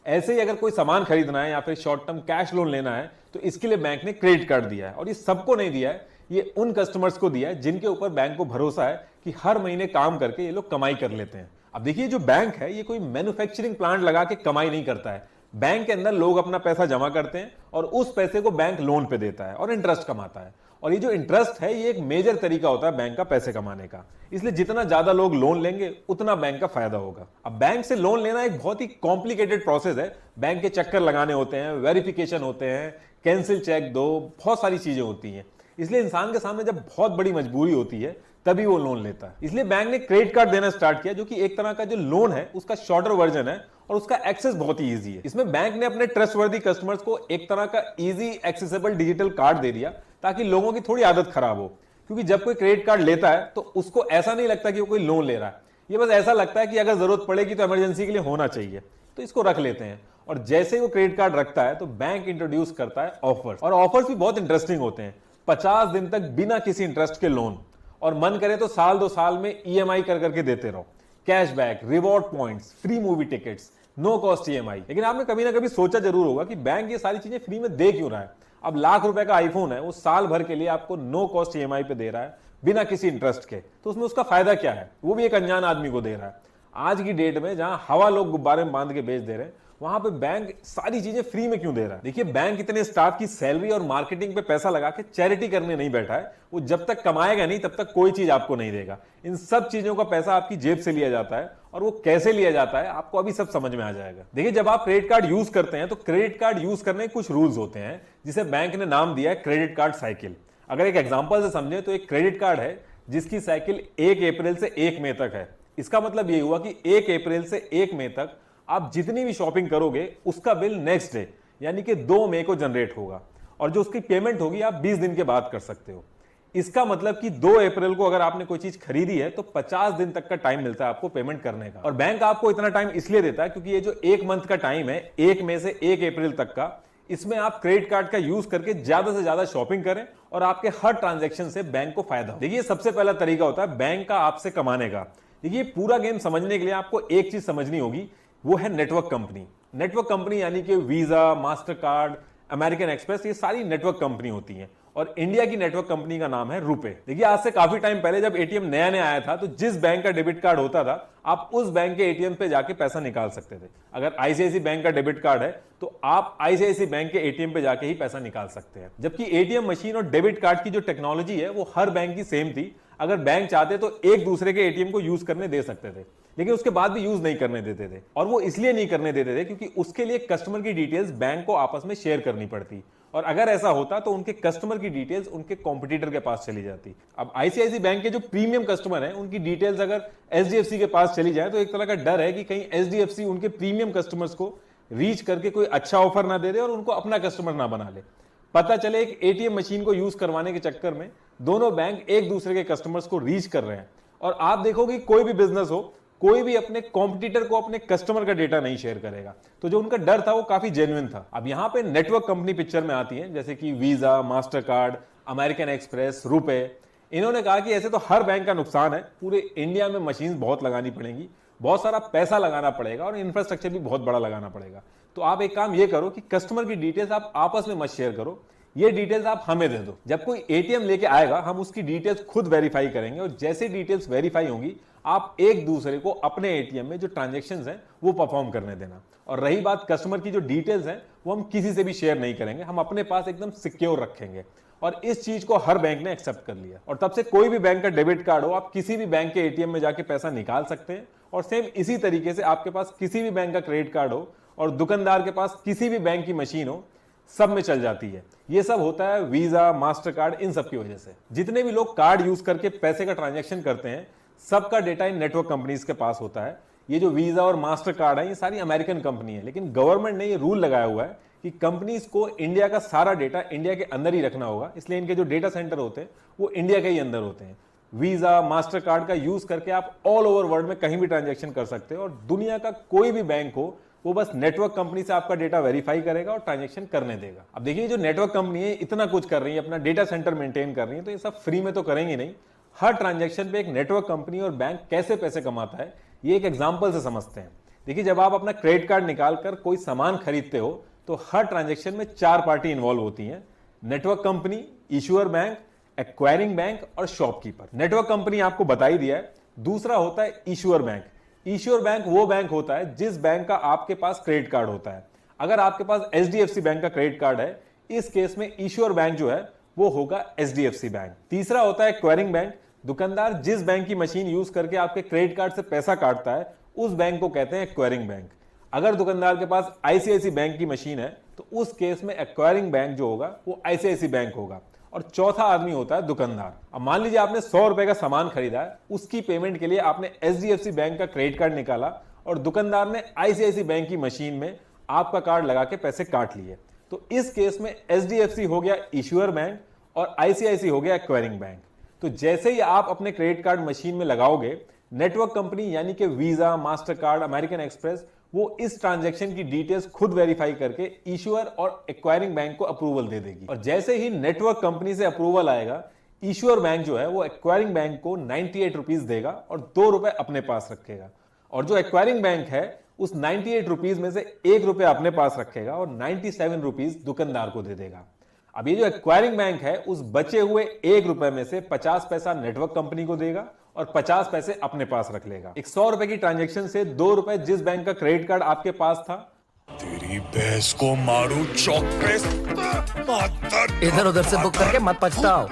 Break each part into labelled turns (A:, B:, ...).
A: ऐसे ही अगर कोई सामान खरीदना है या फिर शॉर्ट टर्म कैश लोन लेना है तो इसके लिए बैंक ने क्रेडिट कार्ड दिया है। और ये सबको नहीं दिया है, ये उन कस्टमर्स को दिया है जिनके ऊपर बैंक को भरोसा है कि हर महीने काम करके ये लोग कमाई कर लेते हैं। अब देखिए, जो बैंक है ये कोई मैन्युफैक्चरिंग प्लांट लगा के कमाई नहीं करता है। बैंक के अंदर लोग अपना पैसा जमा करते हैं और उस पैसे को बैंक लोन पे देता है और इंटरेस्ट कमाता है। और ये जो इंटरेस्ट है ये एक मेजर तरीका होता है बैंक का पैसे कमाने का। इसलिए जितना ज्यादा लोग लोन लेंगे उतना बैंक का फायदा होगा। अब बैंक से लोन लेना एक बहुत ही कॉम्प्लिकेटेड प्रोसेस है। बैंक के चक्कर लगाने होते हैं, वेरिफिकेशन होते हैं, कैंसिल चेक दो, बहुत सारी चीजें होती हैं। इसलिए इंसान के सामने जब बहुत बड़ी मजबूरी होती है तभी वो लोन लेता है। इसलिए बैंक ने क्रेडिट कार्ड देना स्टार्ट किया, जो कि एक तरह का जो लोन है उसका शॉर्टर वर्जन है और उसका एक्सेस बहुत ही इजी है। इसमें बैंक ने अपने ट्रस्टवर्दी कस्टमर्स को एक तरह का इजी एक्सेसिबल डिजिटल कार्ड दे दिया ताकि लोगों की थोड़ी आदत खराब हो। क्योंकि जब कोई क्रेडिट कार्ड लेता है तो उसको ऐसा नहीं लगता कि वो कोई लोन ले रहा है, ये बस ऐसा लगता है कि अगर जरूरत पड़ेगी तो इमरजेंसी के लिए होना चाहिए, तो इसको रख लेते हैं। और जैसे ही वो क्रेडिट कार्ड रखता है तो बैंक इंट्रोड्यूस करता है ऑफर्स, और ऑफर्स भी बहुत इंटरेस्टिंग होते हैं। 50 दिन तक बिना किसी इंटरेस्ट के लोन, और मन करे तो साल 2 साल में ईएमआई कर करके देते रहो, cashback, reward points, free movie tickets, no cost EMI. लेकिन आपने कभी ना कभी सोचा जरूर होगा कि बैंक ये सारी चीजें फ्री में दे क्यों रहा है। अब लाख रुपए का आईफोन है, वो साल भर के लिए आपको नो कॉस्ट ईएमआई पे दे रहा है बिना किसी इंटरेस्ट के, तो उसमें उसका फायदा क्या है? वो भी एक अनजान आदमी को दे रहा है। आज की डेट में जहां हवा लोग गुब्बारे में बांध के बेच दे रहे हैं, वहां पे बैंक सारी चीजें फ्री में क्यों दे रहा है? देखिए, बैंक इतने स्टाफ की सैलरी और मार्केटिंग पे पैसा लगा के चैरिटी करने नहीं बैठा है। वो जब तक कमाएगा नहीं तब तक कोई चीज आपको नहीं देगा। इन सब चीजों का पैसा आपकी जेब से लिया जाता है, और वो कैसे लिया जाता है आपको अभी सब समझ में आ जाएगा। देखिए, जब आप क्रेडिट कार्ड यूज करते हैं तो क्रेडिट कार्ड यूज करने के कुछ रूल्स होते हैं, जिसे बैंक ने नाम दिया है क्रेडिट कार्ड साइकिल। अगर एक एग्जांपल से समझे तो एक क्रेडिट कार्ड है जिसकी साइकिल 1 अप्रैल से 1 मई तक है। इसका मतलब ये हुआ कि 1 अप्रैल से 1 मई तक आप जितनी भी शॉपिंग करोगे उसका बिल नेक्स्ट डे यानी कि 2 मई को जनरेट होगा, और जो उसकी पेमेंट होगी आप 20 दिन के बाद कर सकते हो। इसका मतलब कि 2 अप्रैल को अगर आपने कोई चीज खरीदी है तो 50 दिन तक का टाइम मिलता है आपको पेमेंट करने का। और बैंक आपको इतना टाइम इसलिए देता है क्योंकि ये जो 1 मंथ का टाइम है, 1 मई से 1 अप्रैल तक का, इसमें आप क्रेडिट कार्ड का यूज करके ज्यादा से ज्यादा शॉपिंग करें और आपके हर ट्रांजैक्शन से बैंक को फायदा हो। देखिए, सबसे पहला तरीका होता है बैंक का आपसे कमाने का। देखिए, पूरा गेम समझने के लिए आपको एक चीज समझनी होगी, वो है नेटवर्क कंपनी। नेटवर्क कंपनी यानी कि visa, master card, American express, ये सारी नेटवर्क कंपनी होती हैं। और इंडिया की नेटवर्क कंपनी का नाम है रुपे। देखिए, आज से काफी टाइम पहले जब एटीएम नया नया आया था तो जिस बैंक का डेबिट कार्ड होता था आप उस बैंक के एटीएम पे जाके पैसा निकाल सकते थे। अगर आईसीआईसी बैंक का डेबिट कार्ड है तो आप आईसीआईसी बैंक के एटीएम पे जाके ही पैसा निकाल सकते हैं। जबकि एटीएम मशीन और डेबिट कार्ड की जो टेक्नोलॉजी है वो हर बैंक की सेम थी। अगर बैंक चाहते तो एक दूसरे के एटीएम को यूज करने दे सकते थे, लेकिन उसके बाद भी यूज नहीं करने देते थे। और वो इसलिए नहीं करने देते थे क्योंकि उसके लिए कस्टमर की डिटेल्स बैंक को आपस में शेयर करनी पड़ती, और अगर ऐसा होता तो उनके कस्टमर की डिटेल्स उनके कॉम्पिटिटर के पास चली जाती। अब आईसीआईसी बैंक के जो प्रीमियम कस्टमर हैं उनकी डिटेल्स अगर एचडीएफसी के पास चली जाए तो एक तरह का डर है कि कहीं एचडीएफसी उनके प्रीमियम कस्टमर्स को रीच करके कोई अच्छा ऑफर ना दे दे और उनको अपना कस्टमर ना बना ले। पता चले एक एटीएम मशीन को यूज करवाने के चक्कर में दोनों बैंक एक दूसरे के कस्टमर्स को रीच कर रहे हैं। और आप देखोगे कोई भी बिजनेस हो, कोई भी अपने कॉम्पिटिटर को अपने कस्टमर का डेटा नहीं शेयर करेगा। तो जो उनका डर था वो काफी जेन्युइन था। अब यहां पे नेटवर्क कंपनी पिक्चर में आती है, जैसे कि visa, master card, American express, RuPay. इन्होंने कहा कि ऐसे तो हर बैंक का नुकसान है, पूरे इंडिया में मशीन बहुत लगानी पड़ेगी, बहुत सारा पैसा लगाना पड़ेगा और इंफ्रास्ट्रक्चर भी बहुत बड़ा लगाना पड़ेगा। तो आप एक काम ये करो कि कस्टमर की डिटेल्स आप आपस में मत शेयर करो, ये डिटेल्स आप हमें दे दो। जब कोई एटीएम लेके आएगा हम उसकी डिटेल्स खुद वेरीफाई करेंगे, और जैसे डिटेल्स वेरीफाई होंगी आप एक दूसरे को अपने एटीएम में जो ट्रांजैक्शंस हैं वो परफॉर्म करने देना। और रही बात कस्टमर की जो डिटेल्स हैं वो हम किसी से भी शेयर नहीं करेंगे, हम अपने पास एकदम सिक्योर रखेंगे। और इस चीज को हर बैंक ने एक्सेप्ट कर लिया, और तब से कोई भी बैंक का डेबिट कार्ड हो आप किसी भी बैंक के एटीएम में जाके पैसा निकाल सकते हैं। और सेम इसी तरीके से आपके पास किसी भी बैंक का क्रेडिट कार्ड हो और दुकानदार के पास किसी भी बैंक की मशीन हो, सब में चल जाती है। ये सब होता है वीजा, मास्टर कार्ड, इन सब की वजह से। जितने भी लोग कार्ड यूज करके पैसे का ट्रांजैक्शन करते हैं सबका डेटा इन नेटवर्क कंपनीज के पास होता है। ये जो वीजा और मास्टर कार्ड है ये सारी अमेरिकन कंपनी है, लेकिन गवर्नमेंट ने ये रूल लगाया हुआ है कि कंपनीज को इंडिया का सारा डेटा इंडिया के अंदर ही रखना होगा, इसलिए इनके जो डेटा सेंटर होते हैं वो इंडिया के ही अंदर होते हैं। वीजा, मास्टर कार्ड का यूज करके आप ऑल ओवर वर्ल्ड में कहीं भी ट्रांजैक्शन कर सकते हो, और दुनिया का कोई भी बैंक हो वो बस नेटवर्क कंपनी से आपका डेटा वेरीफाई करेगा और ट्रांजैक्शन करने देगा। अब देखिए, जो नेटवर्क कंपनी है इतना कुछ कर रही है, अपना डेटा सेंटर मेंटेन कर रही है, तो ये सब फ्री में तो करेंगे नहीं। हर ट्रांजैक्शन पे एक नेटवर्क कंपनी और बैंक कैसे पैसे कमाता है ये एक एग्जांपल से समझते हैं। देखिए, जब आप अपना क्रेडिट कार्ड निकाल कर कोई सामान खरीदते हो तो हर ट्रांजैक्शन में 4 पार्टी इन्वॉल्व होती हैं: network company, issuer bank, acquiring bank और शॉपकीपर। नेटवर्क कंपनी आपको बता ही दिया है। दूसरा होता है इशूअर बैंक। इशूअर बैंक वो बैंक होता है जिस बैंक का आपके पास क्रेडिट कार्ड होता है। अगर आपके पास एचडीएफसी बैंक का क्रेडिट कार्ड है, इस केस में इशूअर बैंक जो है वो होगा एचडीएफसी बैंक। तीसरा होता है एक्वायरिंग बैंक। दुकानदार जिस बैंक की मशीन यूज करके आपके क्रेडिट कार्ड से पैसा काटता है, उस बैंक को कहते हैं एक्वायरिंग बैंक। अगर दुकानदार के पास आईसीआईसी बैंक की मशीन है तो उस केस में एक्वायरिंग बैंक जो होगा वो आईसीआईसी बैंक होगा। और चौथा आदमी होता है दुकानदार। अब मान लीजिए आपने 100 रुपए का सामान खरीदा है, उसकी पेमेंट के लिए आपने एचडीएफसी बैंक का क्रेडिट कार्ड निकाला और दुकानदार ने आईसीआईसी बैंक की मशीन में आपका कार्ड लगा के पैसे काट लिए। तो इस केस में एचडीएफसी हो गया इशूअर बैंक और आईसीआईसी हो गया एक्वायरिंग बैंक। तो जैसे ही आप अपने क्रेडिट कार्ड मशीन में लगाओगे, नेटवर्क कंपनी यानी कि visa, master card, American express वो इस ट्रांजैक्शन की डिटेल्स खुद वेरीफाई करके इशूअर और एक्वायरिंग बैंक को अप्रूवल दे देगी। और जैसे ही नेटवर्क कंपनी से अप्रूवल आएगा, इशूअर बैंक जो है वो एक्वायरिंग बैंक को 98 रुपीज देगा और 2 रुपए अपने पास रखेगा। और जो एक्वायरिंग बैंक है उस 98 रुपीज में से 1 रुपए अपने पास रखेगा और 97 रुपीज दुकानदार को दे देगा। अब ये जो एक्वायरिंग बैंक है उस बचे हुए 1 रुपए में से 50 पैसा नेटवर्क कंपनी को देगा और 50 पैसे अपने पास रख लेगा। एक 100 रुपए की ट्रांजैक्शन से 2 रुपए जिस बैंक का क्रेडिट कार्ड आपके पास था,
B: तेरी भैंस को मारू चौक पे,
C: इधर उधर से बुक करके मत पछताओ।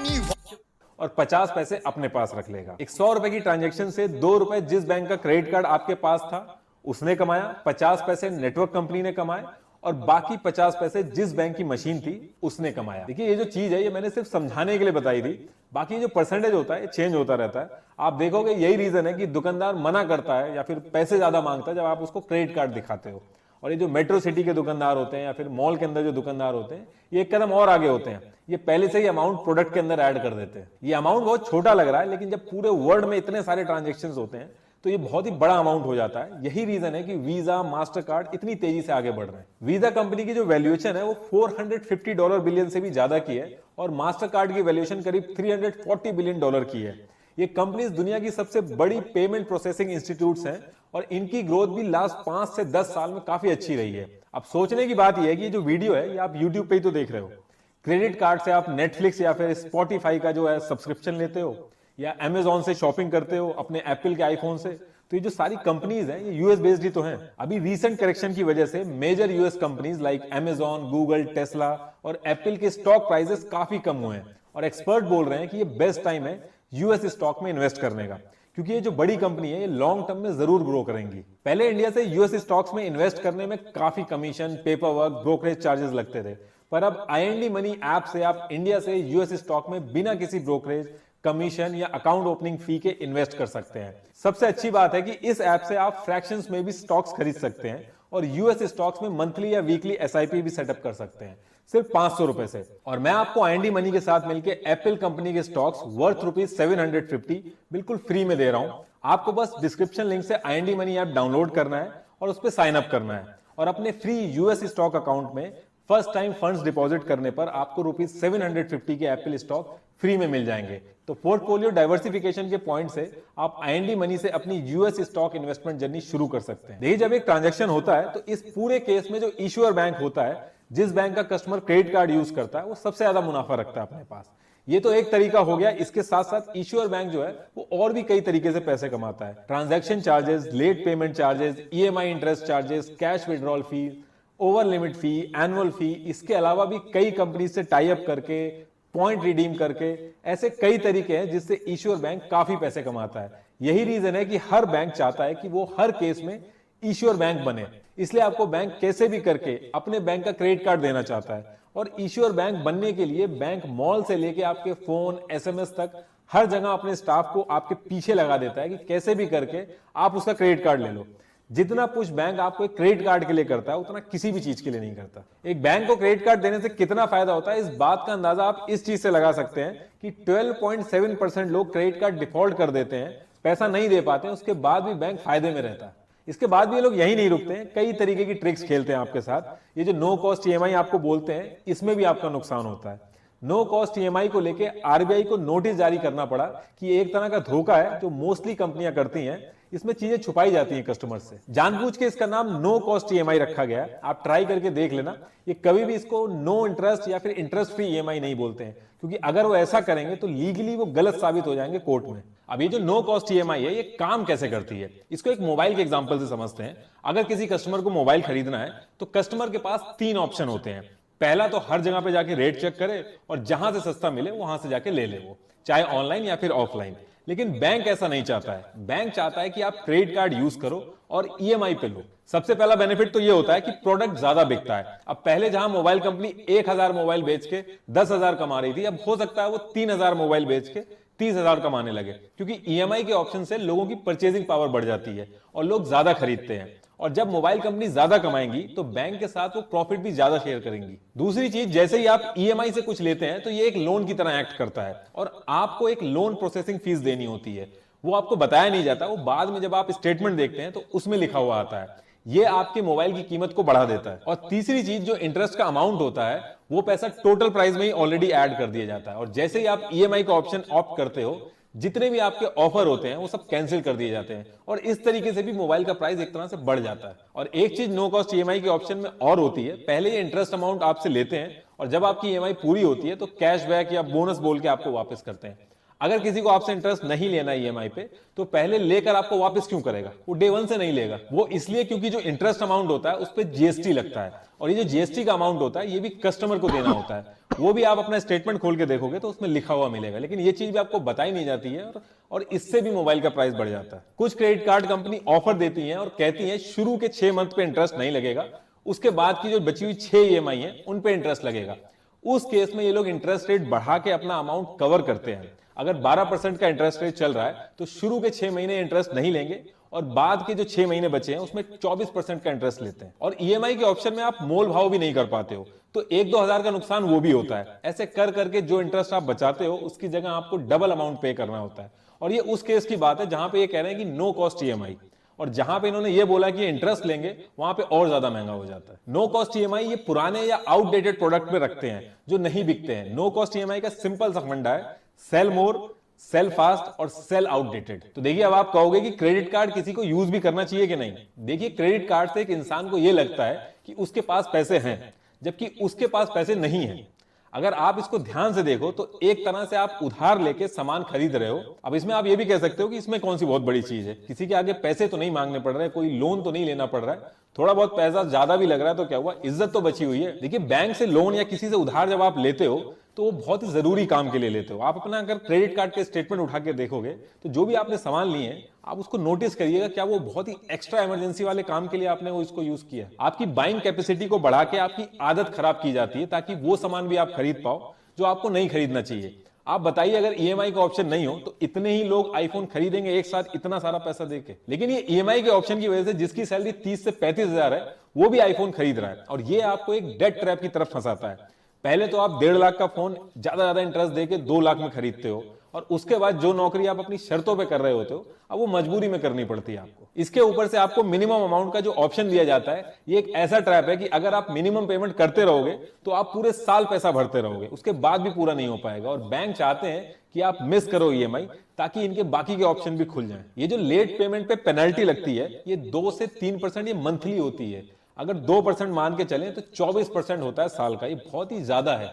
A: और 50 पैसे अपने पास रख लेगा। एक 100 रुपए की ट्रांजैक्शन से 2 रुपए जिस बैंक का क्रेडिट कार्ड आपके पास था उसने कमाया, 50 पैसे नेटवर्क कंपनी ने कमाए और बाकी 50 पैसे जिस बैंक की मशीन थी उसने कमाया। देखिए, ये जो चीज है ये मैंने सिर्फ समझाने के लिए बताई थी, बाकी जो परसेंटेज होता है ये चेंज होता रहता है। आप देखोगे यही रीजन है कि दुकानदार मना करता है या फिर पैसे ज्यादा मांगता है जब आप उसको क्रेडिट कार्ड दिखाते हो। और ये जो मेट्रो सिटी के दुकानदार होते हैं या फिर मॉल के अंदर जो दुकानदार होते हैं, ये एक कदम और आगे होते हैं। ये पहले से ही अमाउंट प्रोडक्ट के अंदर ऐड कर देते हैं। ये अमाउंट बहुत छोटा लग रहा है, लेकिन जब पूरे वर्ल्ड में इतने सारे ट्रांजेक्शन होते हैं तो ये बहुत ही बड़ा अमाउंट हो जाता है। यही रीजन है कि वीजा, मास्टर कार्ड इतनी तेजी से आगे बढ़ रहे हैं। वीजा कंपनी की जो वैल्यूएशन है वो $450 बिलियन से भी ज्यादा की है और मास्टर कार्ड की वैल्यूएशन करीब $340 बिलियन की है। ये कंपनीज दुनिया की सबसे बड़ी पेमेंट प्रोसेसिंग इंस्टीट्यूट्स हैं और इनकी ग्रोथ भी लास्ट 5 से 10 साल में काफी अच्छी रही है। अब सोचने की बात यह है कि जो वीडियो है ये आप यूट्यूब पे ही तो देख रहे हो। क्रेडिट कार्ड से आप नेटफ्लिक्स या फिर स्पॉटिफाई का जो है सब्सक्रिप्शन लेते हो या अमेजॉन से शॉपिंग करते हो अपने एप्पल के आईफोन से। तो ये जो सारी कंपनीज हैं ये यूएस बेस्ड ही तो हैं। अभी रीसेंट करेक्शन की वजह से major US companies like Amazon, Google, Tesla और एप्पल के स्टॉक प्राइसेस काफी कम हुए हैं और एक्सपर्ट बोल रहे हैं कि ये बेस्ट टाइम है यूएस स्टॉक में इन्वेस्ट करने का, क्योंकि ये जो बड़ी कंपनी है ये लॉन्ग टर्म में जरूर ग्रो करेंगी। पहले इंडिया से यूएस स्टॉक्स में इन्वेस्ट करने में काफी commission, paper work, brokerage charges लगते थे, पर अब आईएनडी मनी ऐप से आप इंडिया से यूएस स्टॉक में बिना किसी ब्रोकरेज, कमीशन या अकाउंट ओपनिंग फी के इन्वेस्ट कर सकते हैं। सबसे अच्छी बात है कि इस ऐप से आप फ्रैक्शंस में भी स्टॉक्स खरीद सकते हैं और यूएस स्टॉक्स में मंथली या वीकली एसआईपी भी सेटअप कर सकते हैं सिर्फ 500 रुपए से। और मैं आपको आईएनडी मनी के साथ मिलकर एप्पल कंपनी के स्टॉक्स वर्थ ₹750 बिल्कुल फ्री में दे रहा हूं। आपको बस डिस्क्रिप्शन लिंक से आईएनडी मनी ऐप डाउनलोड करना है और उस पर साइन अप करना है और अपने फ्री यूएस स्टॉक अकाउंट में फर्स्ट टाइम फंड्स डिपॉजिट करने पर आपको ₹750 के एप्पल स्टॉक फ्री में मिल जाएंगे। तो पोर्टफोलियो डाइवर्सिफिकेशन के पॉइंट से आप आईएनडी मनी से अपनी यूएस स्टॉक इन्वेस्टमेंट जर्नी शुरू कर सकते हैं। देखिए, जब एक ट्रांजैक्शन होता है तो इस पूरे केस में जो इशूअर बैंक होता है, जिस बैंक का कस्टमर क्रेडिट कार्ड यूज करता है, वो सबसे ज्यादा मुनाफा रखता है अपने पास। ये तो एक तरीका हो गया। इसके साथ साथ इशूअर बैंक जो है वो और भी कई तरीके से पैसे कमाता है। Transaction charges, late payment charges, EMI interest charges, cash withdrawal fee, over limit fee, annual fee, इसके अलावा भी कई कंपनी से टाई अप करके, पॉइंट रिडीम करके, ऐसे कई तरीके हैं जिससे इशूअर बैंक काफी पैसे कमाता है। यही रीजन है कि हर बैंक चाहता है कि वो हर केस में इशूअर बैंक बने। इसलिए आपको बैंक कैसे भी करके अपने बैंक का क्रेडिट कार्ड देना चाहता है और इशूअर बैंक बनने के लिए बैंक मॉल से लेके आपके फोन, एसएमएस तक हर जगह अपने स्टाफ को आपके पीछे लगा देता है कि कैसे भी करके आप उसका क्रेडिट कार्ड ले लो। जितना पुश बैंक आपको एक क्रेडिट कार्ड के लिए करता है उतना किसी भी चीज के लिए नहीं करता। एक बैंक को क्रेडिट कार्ड देने से कितना फायदा होता है, इस बात का अंदाजा आप इस चीज से लगा सकते हैं कि 12.7% लोग क्रेडिट कार्ड डिफॉल्ट कर देते हैं, पैसा नहीं दे पाते हैं, उसके बाद भी बैंक फायदे में रहता है। इसके बाद भी ये लोग यही नहीं रुकते हैं, कई तरीके की ट्रिक्स खेलते हैं आपके साथ। ये जो नो कॉस्ट ईएमआई आपको बोलते हैं, इसमें भी आपका नुकसान होता है। नो कॉस्ट ईएमआई को लेके आरबीआई को नोटिस जारी करना पड़ा कि ये एक तरह का धोखा है जो मोस्टली कंपनियां करती हैं। इसमें चीजें छुपाई जाती हैं कस्टमर से। जानबूझ के इसका नाम नो कॉस्ट ईएमआई रखा गया है। आप ट्राई करके देख लेना, ये कभी भी इसको नो इंटरेस्ट या फिर इंटरेस्ट फ्री ईएमआई नहीं बोलते हैं, क्योंकि अगर वो ऐसा करेंगे तो लीगली वो गलत साबित हो जाएंगे कोर्ट में। अब ये जो नो कॉस्ट ईएमआई है, ये काम कैसे करती है, इसको एक मोबाइल के एग्जांपल से समझते हैं। अगर किसी कस्टमर को मोबाइल खरीदना है तो कस्टमर के पास 3 ऑप्शन होते हैं। पहला तो हर जगह पे जाके रेट चेक करे और जहां से सस्ता मिले वहां से जाके ले ले, वो चाहे ऑनलाइन या फिर ऑफलाइन। लेकिन बैंक ऐसा नहीं चाहता है। बैंक चाहता है कि आप क्रेडिट कार्ड यूज करो और ईएमआई पे लो। सबसे पहला बेनिफिट तो ये होता है कि प्रोडक्ट ज्यादा बिकता है। अब पहले जहां मोबाइल कंपनी 1000 मोबाइल बेच के 10,000 कमा रही थी, अब हो सकता है वो 3000 मोबाइल बेच के 30,000 कमाने लगे, क्योंकि ईएमआई के ऑप्शन से लोगों की परचेजिंग पावर बढ़ जाती है और लोग ज्यादा खरीदते हैं। और जब मोबाइल कंपनी ज्यादा कमाएंगी तो बैंक के साथ वो प्रॉफिट भी ज्यादा शेयर करेंगी। दूसरी चीज, जैसे ही आप ईएमआई से कुछ लेते हैं तो ये एक लोन की तरह एक्ट करता है और आपको एक लोन प्रोसेसिंग फीस देनी होती है। वो आपको बताया नहीं जाता, वो बाद में जब आप स्टेटमेंट देखते हैं तो उसमें लिखा हुआ आता है। ये आपके मोबाइल की कीमत को बढ़ा देता है। और तीसरी चीज, जो इंटरेस्ट का अमाउंट होता है वो पैसा टोटल प्राइस में ही ऑलरेडी ऐड कर दिया जाता है। और जैसे ही आप ईएमआई का ऑप्शन ऑप्ट करते हो, जितने भी आपके ऑफर होते हैं वो सब कैंसिल कर दिए जाते हैं और इस तरीके से भी मोबाइल का प्राइस एक तरह से बढ़ जाता है। और एक चीज नो कॉस्ट ईएमआई के ऑप्शन में और होती है, पहले ये इंटरेस्ट अमाउंट आपसे लेते हैं और जब आपकी ईएमआई पूरी होती है तो कैशबैक या बोनस बोल के आपको वापस करते हैं। अगर किसी को आपसे इंटरेस्ट नहीं लेना ईएमआई पे तो पहले लेकर आपको वापस क्यों करेगा? वो डे 1 से नहीं लेगा। वो इसलिए क्योंकि जो इंटरेस्ट अमाउंट होता है उस पर जीएसटी लगता है और ये जो जीएसटी का अमाउंट होता है ये भी कस्टमर को देना होता है। वो भी आप अपना स्टेटमेंट खोल के देखोगे तो उसमें लिखा हुआ मिलेगा, लेकिन ये चीज भी आपको बताई नहीं जाती है और इससे भी मोबाइल का प्राइस बढ़ जाता है। कुछ क्रेडिट कार्ड कंपनी ऑफर देती है और कहती है शुरू के 6 मंथ पे इंटरेस्ट नहीं लगेगा, उसके बाद की जो बची हुई 6 ईएमआई है उन पे इंटरेस्ट लगेगा। उस केस में ये लोग इंटरेस्ट रेट बढ़ा के अपना अमाउंट कवर करते हैं। अगर 12% का इंटरेस्ट रेट चल रहा है तो शुरू के 6 महीने इंटरेस्ट नहीं लेंगे और बाद के जो 6 महीने बचे हैं उसमें 24% का इंटरेस्ट लेते हैं। और ईएमआई के ऑप्शन में आप मोल भाव भी नहीं कर पाते हो, तो 1-2 हजार का नुकसान वो भी होता है। ऐसे कर करके जो इंटरेस्ट आप बचाते हो उसकी जगह आपको डबल अमाउंट पे करना होता है। और ये उस केस की बात है जहां पे ये कह रहे हैं कि नो कॉस्ट ईएमआई, और जहां पे इन्होंने ये बोला कि इंटरेस्ट लेंगे वहां पे और ज्यादा महंगा हो जाता है। नो कॉस्ट ईएमआई ये पुराने या आउटडेटेड प्रोडक्ट में रखते हैं जो नहीं बिकते हैं। नो कॉस्ट ईएमआई का सिंपल सा फंडा है, सेल मोर, सेल फास्ट और सेल आउटडेटेड। तो देखिए, अब आप कहोगे कि क्रेडिट कार्ड किसी को यूज भी करना चाहिए कि नहीं। देखिए, क्रेडिट कार्ड से एक इंसान को यह लगता है कि उसके पास पैसे हैं, जबकि उसके पास पैसे नहीं हैं। अगर आप इसको ध्यान से देखो तो एक तरह से आप उधार लेके सामान खरीद रहे हो। अब इसमें आप ये भी कह सकते हो कि इसमें कौन सी बहुत बड़ी चीज है, किसी के आगे पैसे तो नहीं मांगने पड़ रहे, कोई लोन तो नहीं लेना पड़ रहा है, थोड़ा बहुत पैसा ज्यादा भी लग रहा है तो क्या हुआ, इज्जत तो बची हुई है। देखिए, बैंक से लोन या किसी से उधार जब आप लेते हो तो वो बहुत ही जरूरी काम के लिए लेते हो। आप अपना अगर क्रेडिट कार्ड के स्टेटमेंट उठा के देखोगे तो जो भी आपने सामान लिए हैं आप उसको नोटिस करिएगा, क्या वो बहुत ही एक्स्ट्रा इमरजेंसी वाले काम के लिए आपने वो इसको यूज किया। आपकी बाइंग कैपेसिटी को बढ़ा के आपकी आदत खराब की जाती है ताकि वो सामान भी आप खरीद पाओ जो आपको नहीं खरीदना चाहिए। आप बताइए, अगर ईएमआई का ऑप्शन नहीं हो तो इतने ही लोग आईफोन खरीदेंगे एक साथ इतना सारा पैसा देके। लेकिन ये ईएमआई के ऑप्शन की वजह से जिसकी सैलरी 30 से 35 हजार है वो भी आईफोन खरीद रहा है, और ये आपको एक डेट ट्रैप की तरफ फंसाता है। पहले तो आप 1.5 लाख का फोन ज्यादा इंटरेस्ट देके 2 लाख में खरीदते हो, और उसके बाद जो नौकरी आप अपनी शर्तों पे कर रहे होते हो अब वो मजबूरी में करनी पड़ती है आपको। इसके ऊपर से आपको मिनिमम अमाउंट का जो ऑप्शन दिया जाता है ये एक ऐसा ट्रैप है कि अगर आप मिनिमम पेमेंट करते रहोगे तो आप पूरे साल पैसा भरते रहोगे, उसके बाद भी पूरा नहीं हो पाएगा। और बैंक चाहते हैं कि आप मिस करो ईएमआई ताकि इनके बाकी के ऑप्शन भी खुल जाएं। ये जो लेट पेमेंट पे पेनल्टी लगती है ये 2 से 3% ये मंथली होती है। अगर 2% मान के चलें तो 24% होता है साल का, ये बहुत ही ज्यादा है।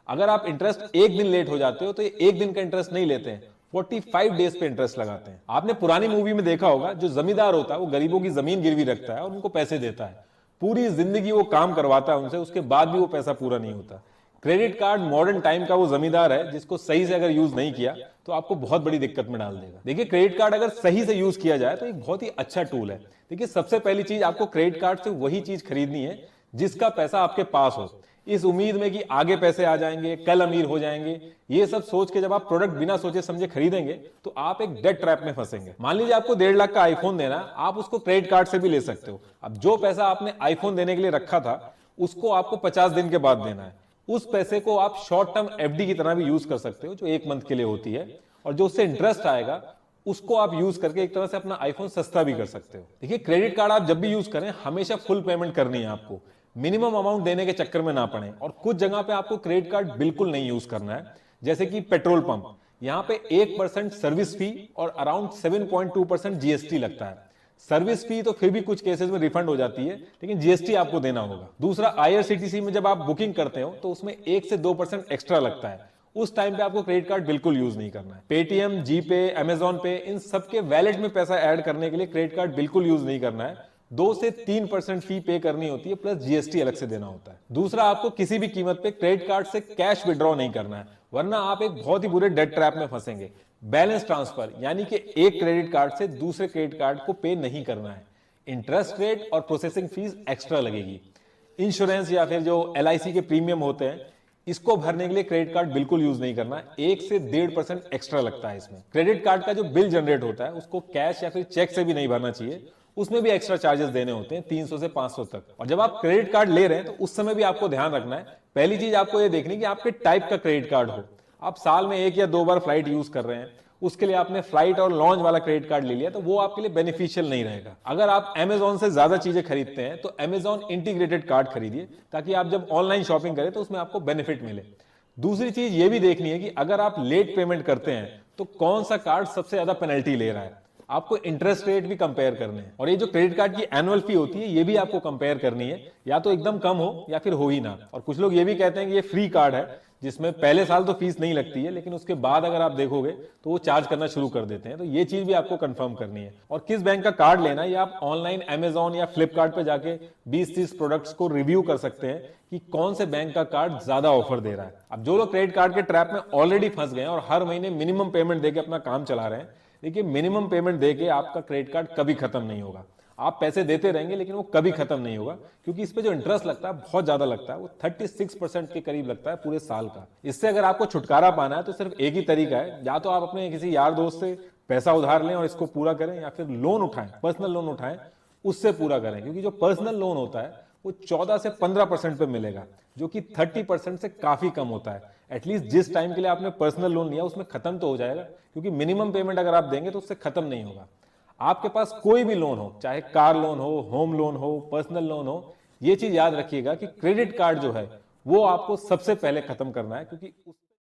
A: अगर आप इंटरेस्ट एक दिन लेट हो जाते हो तो ये एक दिन का इंटरेस्ट नहीं लेते हैं, 45 डेज पे इंटरेस्ट लगाते हैं। आपने पुरानी मूवी में देखा होगा, जो जमींदार होता है वो गरीबों की जमीन गिरवी रखता है और उनको पैसे देता है, पूरी जिंदगी वो काम करवाता है उनसे, उसके बाद भी वो पैसा पूरा नहीं होता। क्रेडिट कार्ड मॉडर्न टाइम का वो जमींदार है जिसको सही से अगर यूज नहीं किया तो आपको बहुत बड़ी दिक्कत में डाल देगा। देखिए, क्रेडिट कार्ड अगर सही से यूज किया जाए तो एक बहुत ही अच्छा टूल है। देखिए, सबसे पहली चीज, आपको क्रेडिट कार्ड से वही चीज खरीदनी है जिसका पैसा आपके पास हो, इस उम्मीद में कि आगे पैसे आ जाएंगे, कल अमीर हो जाएंगे। ये सब सोच के जब आप प्रोडक्ट बिना सोचे समझे खरीदेंगे तो आप एक डेट ट्रैप में फंसेंगे। मान लीजिए आपको 1.5 लाख का आईफोन देना, आप उसको क्रेडिट कार्ड से भी ले सकते हो। अब जो पैसा आपने आईफोन देने के लिए रखा था उसको आपको 50 दिन के बाद देना है। उस पैसे को आप शॉर्ट टर्म एफडी की तरह भी यूज कर सकते हो जो 1 मंथ के लिए होती है, और जो उससे इंटरेस्ट आएगा उसको आप यूज करके एक तरह से अपना आईफोन सस्ता भी कर सकते हो। देखिए, क्रेडिट कार्ड आप जब भी यूज करें हमेशा फुल पेमेंट करनी है आपको। मिनिमम अमाउंट देने के चक्कर में ना पड़े। और कुछ जगह पे आपको क्रेडिट कार्ड बिल्कुल नहीं यूज करना है, जैसे कि पेट्रोल पंप, यहां पे 1% सर्विस फी और अराउंड 7.2% जीएसटी लगता है। सर्विस फी तो फिर भी कुछ केसेस में रिफंड हो जाती है, लेकिन जीएसटी आपको देना होगा। दूसरा, आईआरसीटीसी में जब आप बुकिंग करते हो तो उसमें 1 से 2% एक्स्ट्रा लगता है, उस टाइम पे आपको क्रेडिट कार्ड बिल्कुल यूज नहीं करना है। पेटीएम, जीपे, अमेजॉन पे, इन सबके वैलेट में पैसा ऐड करने के लिए क्रेडिट कार्ड बिल्कुल यूज नहीं करना है। 2 से 3% फी पे करनी होती है, प्लस जीएसटी अलग से देना होता है। दूसरा, आपको किसी भी कीमत पे क्रेडिट कार्ड से कैश विड्रॉ नहीं करना है, वरना आप एक बहुत ही बुरे डेट ट्रैप में फंसेंगे। बैलेंस ट्रांसफर, यानी कि एक क्रेडिट कार्ड से दूसरे क्रेडिट कार्ड को पे नहीं करना है। इंटरेस्ट रेट और प्रोसेसिंग फीस एक्स्ट्रा लगेगी। इंश्योरेंस या फिर जो एलआईसी के प्रीमियम होते हैं, इसको भरने के लिए क्रेडिट कार्ड बिल्कुल यूज नहीं करना। 1 से 1.5% एक्स्ट्रा लगता है इसमें। क्रेडिट कार्ड का जो बिल जनरेट होता है उसको कैश या फिर चेक से भी नहीं भरना चाहिए, उसमें भी एक्स्ट्रा चार्जेस देने होते हैं 300 से 500 तक। और जब आप क्रेडिट कार्ड ले रहे हैं तो उस समय भी आपको ध्यान रखना है, पहली चीज आपको यह देखनी कि आपके टाइप का क्रेडिट कार्ड हो। आप साल में 1 या 2 बार फ्लाइट यूज कर रहे हैं, उसके लिए आपने फ्लाइट और लॉन्च वाला क्रेडिट कार्ड ले लिया, तो वो आपके लिए बेनिफिशियल नहीं रहेगा। अगर आप अमेजॉन से ज्यादा चीजें खरीदते हैं तो अमेजॉन इंटीग्रेटेड कार्ड खरीदिए, ताकि आप जब ऑनलाइन शॉपिंग करें तो उसमें आपको बेनिफिट मिले। दूसरी चीज ये भी देखनी है कि अगर आप लेट पेमेंट करते हैं तो कौन सा कार्ड सबसे ज्यादा पेनल्टी ले रहा है। आपको इंटरेस्ट रेट भी कंपेयर करने हैं, और ये जो क्रेडिट कार्ड की एनुअल फी होती है ये भी आपको कंपेयर करनी है, या तो एकदम कम हो या फिर हो ही ना। और कुछ लोग ये भी कहते हैं कि ये फ्री कार्ड है, जिसमें पहले साल तो फीस नहीं लगती है, लेकिन उसके बाद अगर आप देखोगे तो वो चार्ज करना शुरू कर देते हैं। तो ये चीज भी आपको कंफर्म करनी है। और किस बैंक का कार्ड लेना है, ये आप ऑनलाइन अमेजॉन या फ्लिपकार्ट पे जाके 20-30 प्रोडक्ट्स को रिव्यू कर सकते हैं कि कौन से बैंक का कार्ड ज्यादा ऑफर दे रहा है। अब जो लोग क्रेडिट कार्ड के ट्रैप में ऑलरेडी फंस गए हैं और हर महीने मिनिमम पेमेंट देके अपना काम चला रहे हैं, देखिए मिनिमम पेमेंट देके आपका क्रेडिट कार्ड कभी खत्म नहीं होगा। आप पैसे देते रहेंगे लेकिन वो कभी खत्म नहीं होगा, क्योंकि इस पे जो इंटरेस्ट लगता है बहुत ज्यादा लगता है, वो 36% के करीब लगता है पूरे साल का। इससे अगर आपको छुटकारा पाना है तो सिर्फ एक ही तरीका है, या तो आप अपने किसी यार दोस्त से पैसा उधार लें और इसको पूरा करें, या फिर लोन उठाएं, पर्सनल लोन उठाएं, उससे पूरा करें। क्योंकि जो पर्सनल लोन होता है वो 14 से 15% पे मिलेगा, जो कि 30% से काफी कम होता है। एटलीस्ट जिस टाइम के लिए आपने पर्सनल लोन लिया उसमें खत्म तो हो जाएगा, क्योंकि मिनिमम पेमेंट अगर आप देंगे तो उससे खत्म नहीं होगा। आपके पास कोई भी लोन हो, चाहे कार लोन हो, होम लोन हो, पर्सनल लोन हो, ये चीज याद रखिएगा कि क्रेडिट कार्ड जो है वो आपको सबसे पहले खत्म करना है, क्योंकि